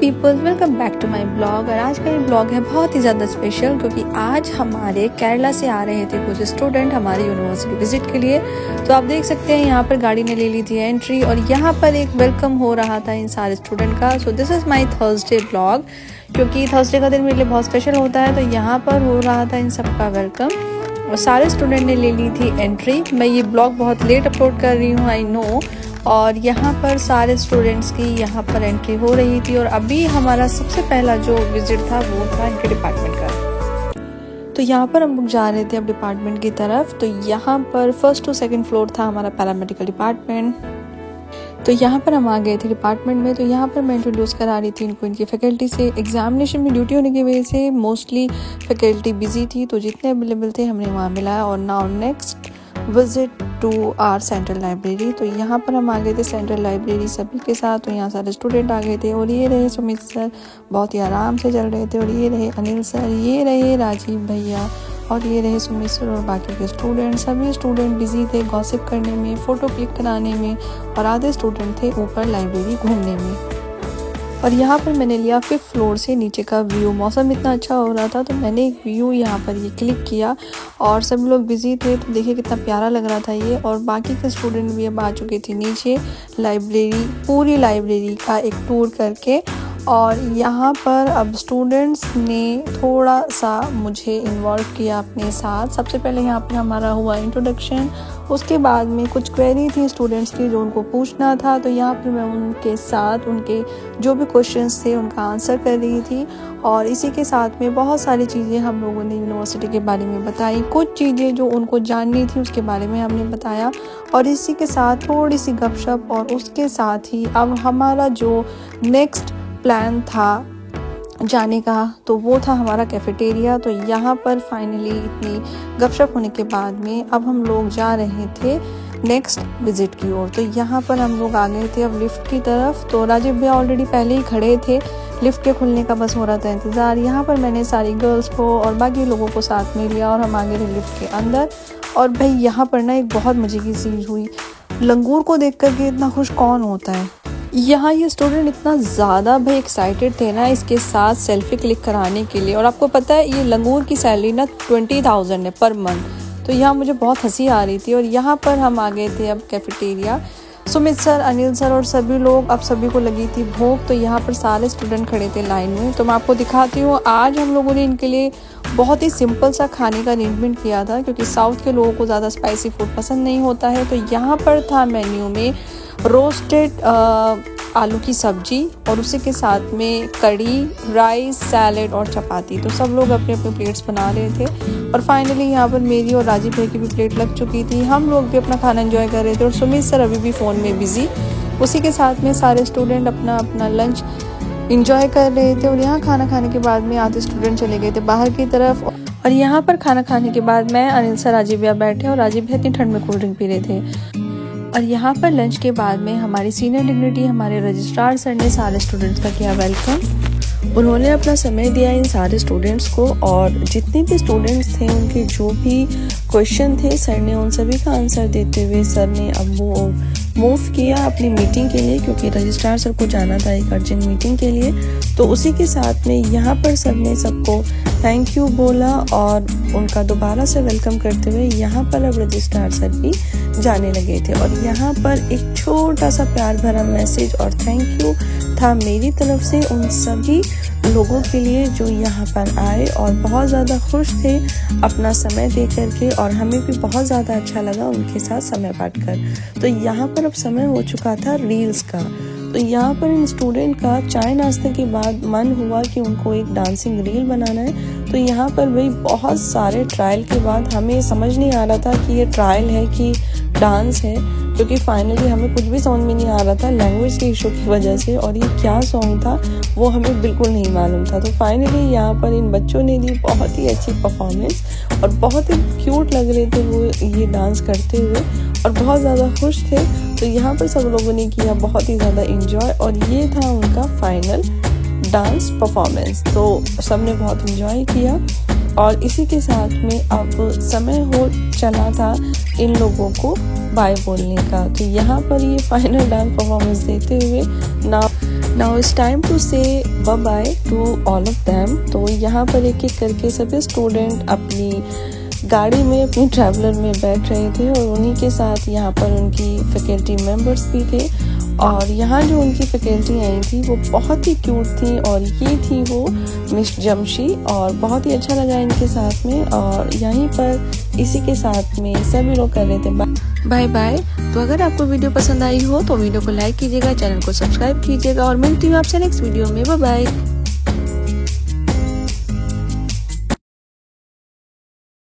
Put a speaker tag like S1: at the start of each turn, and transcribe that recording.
S1: People, welcome back to my blog. और आज का ये ब्लॉग है बहुत ही ज़्यादा स्पेशल क्योंकि आज हमारे केरला से आ रहे थे कुछ स्टूडेंट हमारी यूनिवर्सिटी विजिट के लिए। तो आप देख सकते हैं यहाँ पर गाड़ी ने ले ली थी एंट्री और यहाँ पर एक वेलकम हो रहा था इन सारे स्टूडेंट का। So this is my Thursday blog, क्योंकि थर्सडे का दिन मेरे लिए बहुत स्पेशल होता है। तो यहाँ पर हो रहा था इन सबका वेलकम और सारे स्टूडेंट ने ले ली थी एंट्री। मैं ये ब्लॉग बहुत लेट अपलोड कर रही हूँ, आई नो। और यहाँ पर सारे स्टूडेंट्स की यहाँ पर एंट्री हो रही थी और अभी हमारा सबसे पहला जो विजिट था वो था इनके डिपार्टमेंट का। तो यहाँ पर हम लोग जा रहे थे अब डिपार्टमेंट की तरफ। तो यहाँ पर फर्स्ट टू सेकंड फ्लोर था हमारा पैरामेडिकल डिपार्टमेंट। तो यहाँ पर हम आ गए थे डिपार्टमेंट में। तो यहाँ पर मैं इंट्रोड्यूस करा रही थी इनको इनकी फैकल्टी से। एग्जामिनेशन में ड्यूटी होने की वजह से मोस्टली फैकल्टी बिजी थी, तो जितने अवेलेबल थे हमने वहाँ मिलाया। और now next visit to our central library. तो यहाँ पर हम आ गए थे सेंट्रल लाइब्रेरी सभी के साथ। तो यहाँ सारे स्टूडेंट आ गए थे और ये रहे सुमित सर, बहुत ही आराम से चल रहे थे। और ये रहे अनिल सर, ये रहे राजीव भैया, और ये रहे सुमित सर और बाकी के स्टूडेंट। सभी स्टूडेंट बिजी थे गॉसिप करने में, फ़ोटो क्लिक कराने में, और आधे स्टूडेंट थे ऊपर लाइब्रेरी घूमने में। और यहाँ पर मैंने लिया 5th फ्लोर से नीचे का व्यू। मौसम इतना अच्छा हो रहा था तो मैंने एक व्यू यहाँ पर ये क्लिक किया और सब लोग बिजी थे। तो देखिए कितना प्यारा लग रहा था ये। और बाकी के स्टूडेंट भी अब आ चुके थे नीचे लाइब्रेरी, पूरी लाइब्रेरी का एक टूर करके। और यहाँ पर अब स्टूडेंट्स ने थोड़ा सा मुझे इन्वॉल्व किया अपने साथ। सबसे पहले यहाँ पर हमारा हुआ इंट्रोडक्शन, उसके बाद में कुछ क्वेरी थी स्टूडेंट्स की जो उनको पूछना था। तो यहाँ पर मैं उनके साथ उनके जो भी क्वेश्चंस थे उनका आंसर कर रही थी। और इसी के साथ में बहुत सारी चीज़ें हम लोगों ने यूनिवर्सिटी के बारे में बताई, कुछ चीज़ें जो उनको जाननी थी उसके बारे में हमने बताया। और इसी के साथ थोड़ी सी गपशप, और उसके साथ ही अब हमारा जो नेक्स्ट प्लान था जाने का तो वो था हमारा कैफेटेरिया। तो यहाँ पर फाइनली इतनी गपशप होने के बाद में अब हम लोग जा रहे थे नेक्स्ट विजिट की ओर। तो यहाँ पर हम लोग आ गए थे अब लिफ्ट की तरफ। तो राजीव भैया ऑलरेडी पहले ही खड़े थे, लिफ्ट के खुलने का बस हो रहा था इंतज़ार। यहाँ पर मैंने सारी गर्ल्स को और बाकी लोगों को साथ में लिया और हम आ गए थे लिफ्ट के अंदर। और भाई यहाँ पर ना एक बहुत मज़े की चीज़ हुई, लंगूर को देख कर के इतना खुश कौन होता है। यहाँ ये स्टूडेंट इतना ज़्यादा भाई एक्साइटेड थे ना इसके साथ सेल्फी क्लिक कराने के लिए। और आपको पता है ये लंगूर की सैलरी ना 20,000 है पर मंथ। तो यहाँ मुझे बहुत हंसी आ रही थी। और यहाँ पर हम आ गए थे अब cafeteria. Sumit sir, Anil sir और सभी लोग, अब सभी को लगी थी भूख। तो यहाँ पर सारे स्टूडेंट खड़े थे लाइन में। तो मैं आपको दिखाती हूँ, आज हम लोगों ने इनके लिए बहुत ही सिंपल सा खाने का अरेंजमेंट किया था क्योंकि साउथ के लोगों को ज़्यादा स्पाइसी फूड पसंद नहीं होता है। तो यहाँ पर था मेन्यू में रोस्टेड आलू की सब्जी और उसी के साथ में कड़ी, राइस, सैलेड और चपाती। तो सब लोग अपने अपने प्लेट्स बना रहे थे। और फाइनली यहाँ पर मेरी और राजीव भाई की भी प्लेट लग चुकी थी। हम लोग भी अपना खाना एंजॉय कर रहे थे और सुमित सर अभी भी फ़ोन में बिजी। उसी के साथ में सारे स्टूडेंट अपना अपना लंच इंजॉय कर रहे थे। और यहाँ खाना खाने के बाद में आधे स्टूडेंट चले गए थे बाहर की तरफ। और यहाँ पर खाना खाने के बाद मैं, अनिल सर, राजीव भैया बैठे और राजीव भैया इतनी ठंड में कोल्ड ड्रिंक पी रहे थे। और यहाँ पर लंच के बाद में हमारी सीनियर डिग्निटी हमारे रजिस्ट्रार सर ने सारे स्टूडेंट्स का किया वेलकम। उन्होंने अपना समय दिया इन सारे स्टूडेंट्स को और जितने भी स्टूडेंट्स थे उनके जो भी क्वेश्चन थे सर ने उन सभी का आंसर देते हुए सर ने अब वो मूव किया अपनी मीटिंग के लिए, क्योंकि रजिस्ट्रार सर को जाना था एक अर्जेंट मीटिंग के लिए। तो उसी के साथ में यहाँ पर सर ने सबको थैंक यू बोला और उनका दोबारा से वेलकम करते हुए यहाँ पर अब रजिस्ट्रार सर भी जाने लगे थे। और यहाँ पर एक छोटा सा प्यार भरा मैसेज और थैंक यू था मेरी तरफ से उन सभी लोगों के लिए जो यहाँ पर आए और बहुत ज़्यादा खुश थे अपना समय दे करके। और हमें भी बहुत ज़्यादा अच्छा लगा उनके साथ समय बांटकर। तो यहाँ पर अब समय हो चुका था रील्स का। तो यहाँ पर इन स्टूडेंट का चाय नाश्ते के बाद मन हुआ कि उनको एक डांसिंग रील बनाना है। तो यहाँ पर भाई बहुत सारे ट्रायल के बाद हमें समझ नहीं आ रहा था कि ये ट्रायल है कि डांस है, क्योंकि फाइनली हमें कुछ भी समझ में नहीं आ रहा था लैंग्वेज के इशू की वजह से। और ये क्या सॉन्ग था वो हमें बिल्कुल नहीं मालूम था। तो फाइनली यहाँ पर इन बच्चों ने दी बहुत ही अच्छी परफॉर्मेंस और बहुत ही क्यूट लग रहे थे वो ये डांस करते हुए और बहुत ज़्यादा खुश थे। तो यहाँ पर सब लोगों ने किया बहुत ही ज़्यादा एंजॉय और ये था उनका फाइनल डांस परफॉर्मेंस। तो सब ने बहुत एंजॉय किया और इसी के साथ में अब समय हो चला था इन लोगों को बाय बोलने का। तो यहाँ पर ये फाइनल डांस परफॉर्मेंस देते हुए now it's time to say bye bye to all of them. तो यहाँ पर एक एक करके सभी स्टूडेंट अपनी गाड़ी में, अपनी ट्रैवलर में बैठ रहे थे और उन्हीं के साथ यहाँ पर उनकी फैकल्टी मेंबर्स भी थे। और यहाँ जो उनकी फैकल्टी आई थी वो बहुत ही क्यूट थी और ये थी वो मिस जमशी, और बहुत ही अच्छा लगा इनके साथ में। और यहीं पर इसी के साथ में सभी लोग कर रहे थे बाय बाय। तो अगर आपको वीडियो पसंद आई हो तो वीडियो को लाइक कीजिएगा, चैनल को सब्सक्राइब कीजिएगा और मिलती हूँ आपसे नेक्स्ट वीडियो में। Bye bye.